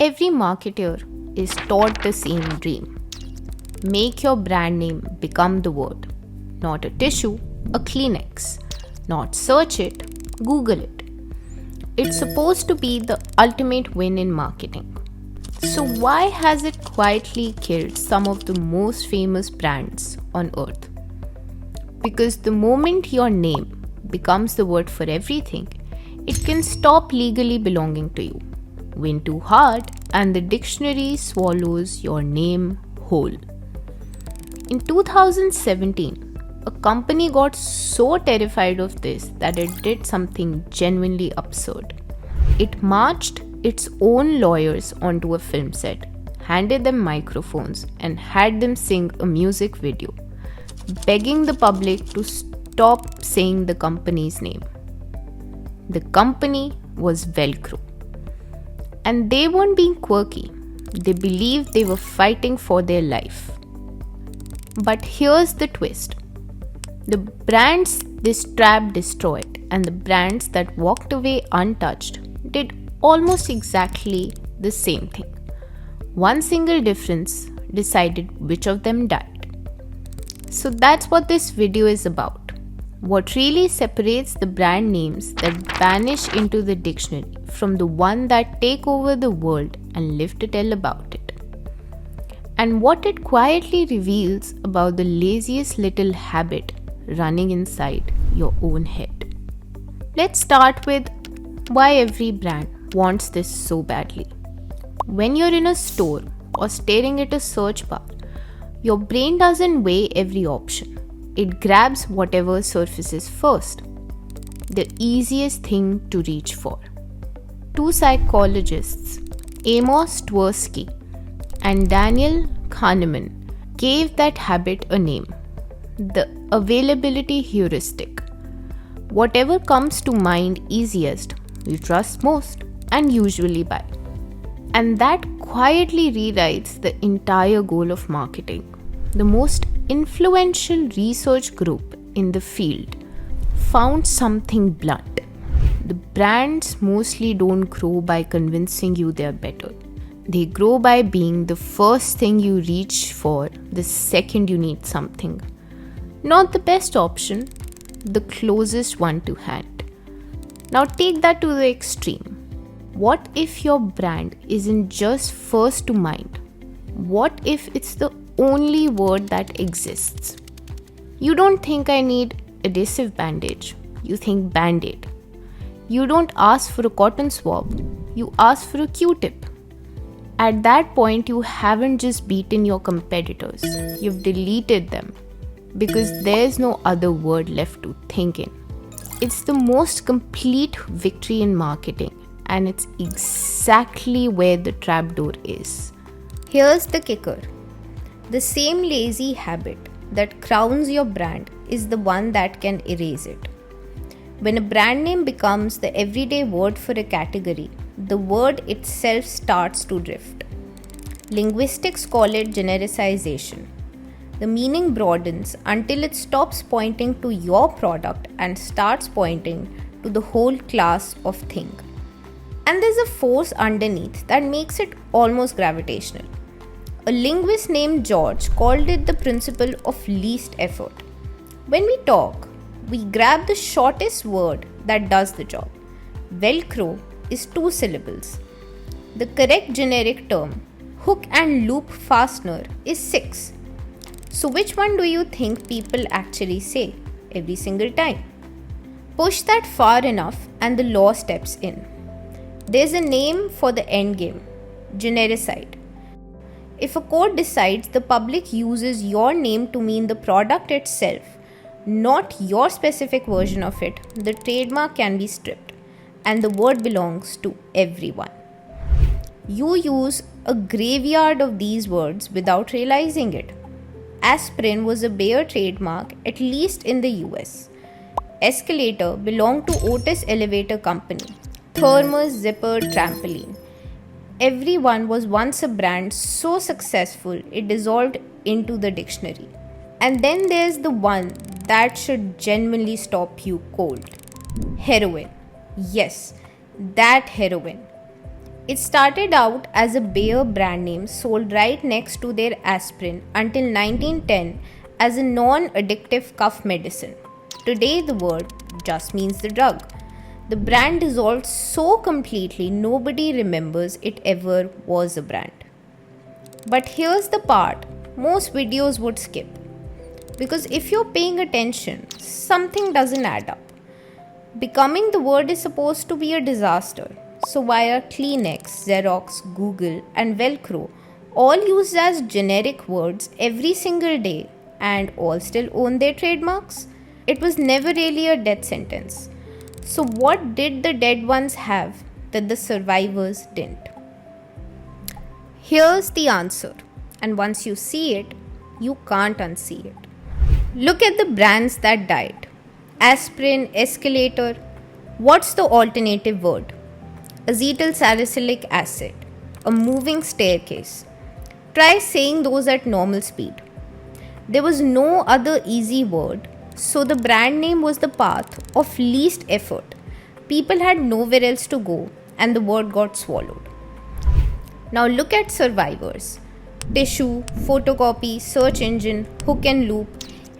Every marketer is taught the same dream. Make your brand name become the word. Not a tissue, a Kleenex. Not search it, Google it. It's supposed to be the ultimate win in marketing. So why has it quietly killed some of the most famous brands on earth? Because the moment your name becomes the word for everything, it can stop legally belonging to you. Win too hard and the dictionary swallows your name whole. In 2017, a company got so terrified of this that it did something genuinely absurd. It marched its own lawyers onto a film set, handed them microphones, and had them sing a music video, begging the public to stop saying the company's name. The company was Velcro. And they weren't being quirky. They believed they were fighting for their life. But here's the twist. The brands this trap destroyed and the brands that walked away untouched did almost exactly the same thing. One single difference decided which of them died. So that's what this video is about. What really separates the brand names that vanish into the dictionary from the one that take over the world and live to tell about it. And what it quietly reveals about the laziest little habit running inside your own head. Let's start with why every brand wants this so badly. When you're in a store or staring at a search bar, your brain doesn't weigh every option. It grabs whatever surfaces first, the easiest thing to reach for. Two psychologists, Amos Tversky and Daniel Kahneman, gave that habit a name, the Availability Heuristic. Whatever comes to mind easiest, you trust most and usually buy. And that quietly rewrites the entire goal of marketing. The most influential research group in the field found something blunt. The brands mostly don't grow by convincing you they're better. They grow by being the first thing you reach for the second you need something. Not the best option, the closest one to hand. Now take that to the extreme. What if your brand isn't just first to mind? What if it's the only word that exists? You don't think I need adhesive bandage. You think Bandaid. You don't ask for a cotton swab. You ask for a Q-tip. At that point, you haven't just beaten your competitors. You've deleted them because there's no other word left to think in. It's the most complete victory in marketing, and it's exactly where the trapdoor is. Here's the kicker. The same lazy habit that crowns your brand is the one that can erase it. When a brand name becomes the everyday word for a category, the word itself starts to drift. Linguistics call it genericization. The meaning broadens until it stops pointing to your product and starts pointing to the whole class of thing. And there's a force underneath that makes it almost gravitational. A linguist named George called it the principle of least effort. When we talk, we grab the shortest word that does the job. Velcro is 2 syllables. The correct generic term, hook and loop fastener, is 6. So which one do you think people actually say every single time? Push that far enough and the law steps in. There's a name for the end game, genericide. If a court decides the public uses your name to mean the product itself, not your specific version of it, the trademark can be stripped and the word belongs to everyone. You use a graveyard of these words without realizing it. Aspirin was a Bayer trademark, at least in the US. Escalator belonged to Otis Elevator Company. Thermos Zipper Trampoline. Everyone was once a brand so successful it dissolved into the dictionary. And then there's the one that should genuinely stop you cold. Heroin. Yes, that heroin. It started out as a Bayer brand name sold right next to their Aspirin until 1910 as a non-addictive cough medicine. Today the word just means the drug. The brand dissolved so completely nobody remembers it ever was a brand. But here's the part most videos would skip. Because if you're paying attention, something doesn't add up. Becoming the word is supposed to be a disaster. So why are Kleenex, Xerox, Google and Velcro all used as generic words every single day and all still own their trademarks? It was never really a death sentence. So what did the dead ones have that the survivors didn't? Here's the answer, and once you see it, you can't unsee it. Look at the brands that died. Aspirin, Escalator. What's the alternative word? Acetyl salicylic acid, a moving staircase. Try saying those at normal speed. There was no other easy word, so the brand name was the path of least effort. People had nowhere else to go, and the word got swallowed. Now look at survivors. Tissue, photocopy, search engine, hook and loop.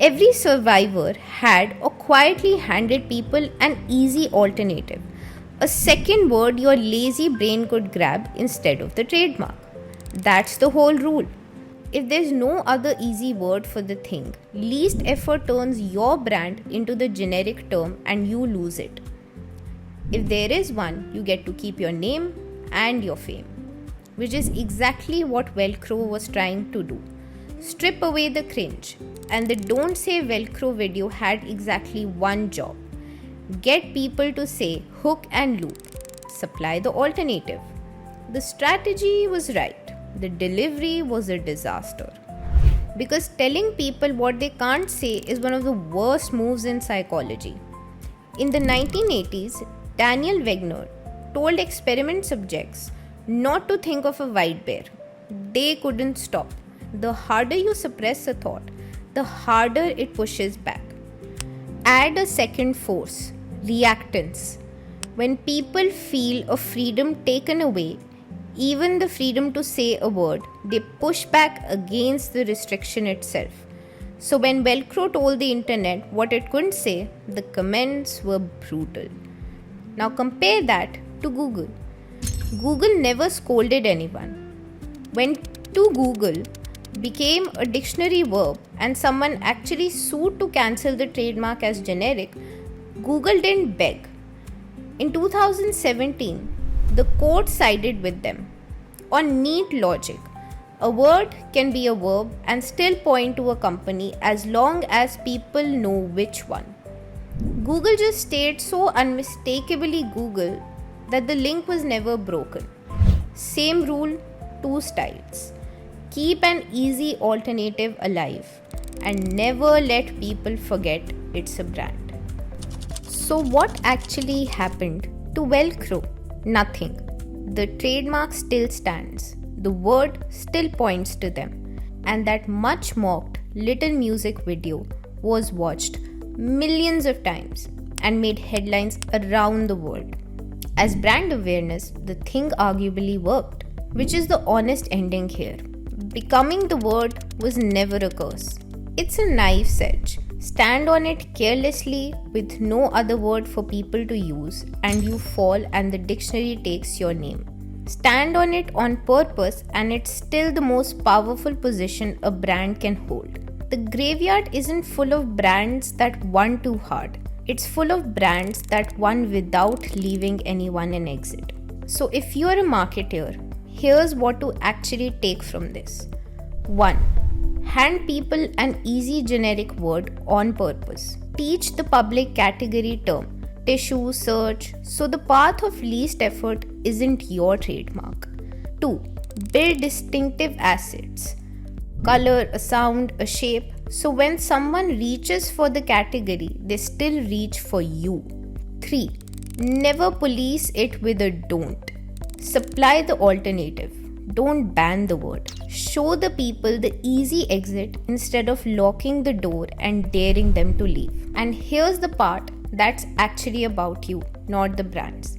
Every survivor had or quietly handed people an easy alternative. A second word your lazy brain could grab instead of the trademark. That's the whole rule. If there's no other easy word for the thing, least effort turns your brand into the generic term and you lose it. If there is one, you get to keep your name and your fame, which is exactly what Velcro was trying to do. Strip away the cringe, and the Don't Say Velcro video had exactly one job. Get people to say hook and loop. Supply the alternative. The strategy was right. The delivery was a disaster. Because telling people what they can't say is one of the worst moves in psychology. In the 1980s, Daniel Wegner told experiment subjects not to think of a white bear. They couldn't stop. The harder you suppress a thought, the harder it pushes back. Add a second force, reactance. When people feel a freedom taken away, even the freedom to say a word, they push back against the restriction itself. So when Velcro told the internet what it couldn't say, the comments were brutal. Now compare that to Google. Google never scolded anyone. When to Google became a dictionary verb and someone actually sued to cancel the trademark as generic, Google didn't beg. In 2017, the court sided with them on neat logic. A word can be a verb and still point to a company as long as people know which one. Google just stayed so unmistakably Google that the link was never broken. Same rule, two styles. Keep an easy alternative alive and never let people forget it's a brand. So what actually happened to Velcro? Nothing. The trademark still stands. The word still points to them. And that much mocked little music video was watched millions of times and made headlines around the world. As brand awareness, the thing arguably worked, which is the honest ending here. Becoming the word was never a curse. It's a knife's edge. Stand on it carelessly with no other word for people to use and you fall and the dictionary takes your name. Stand on it on purpose and it's still the most powerful position a brand can hold. The graveyard isn't full of brands that won too hard. It's full of brands that won without leaving anyone an exit. So if you're a marketer, here's what to actually take from this. 1. Hand people an easy generic word on purpose. Teach the public category term, tissue, search, so the path of least effort isn't your trademark. 2. Build distinctive assets. Color, a sound, a shape, so when someone reaches for the category, they still reach for you. 3. Never police it with a don't. Supply the alternative. Don't ban the word. Show the people the easy exit instead of locking the door and daring them to leave. And here's the part that's actually about you, not the brands.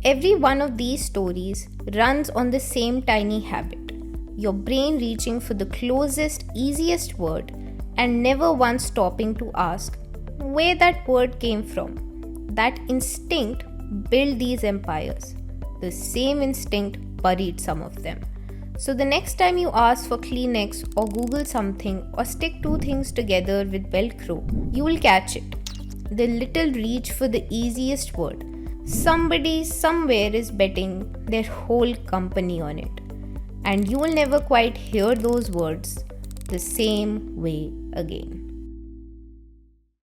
Every one of these stories runs on the same tiny habit: your brain reaching for the closest, easiest word and never once stopping to ask where that word came from. That instinct built these empires. The same instinct buried some of them. So the next time you ask for Kleenex or Google something or stick two things together with Velcro, you will catch it. The little reach for the easiest word. Somebody somewhere is betting their whole company on it. And you will never quite hear those words the same way again.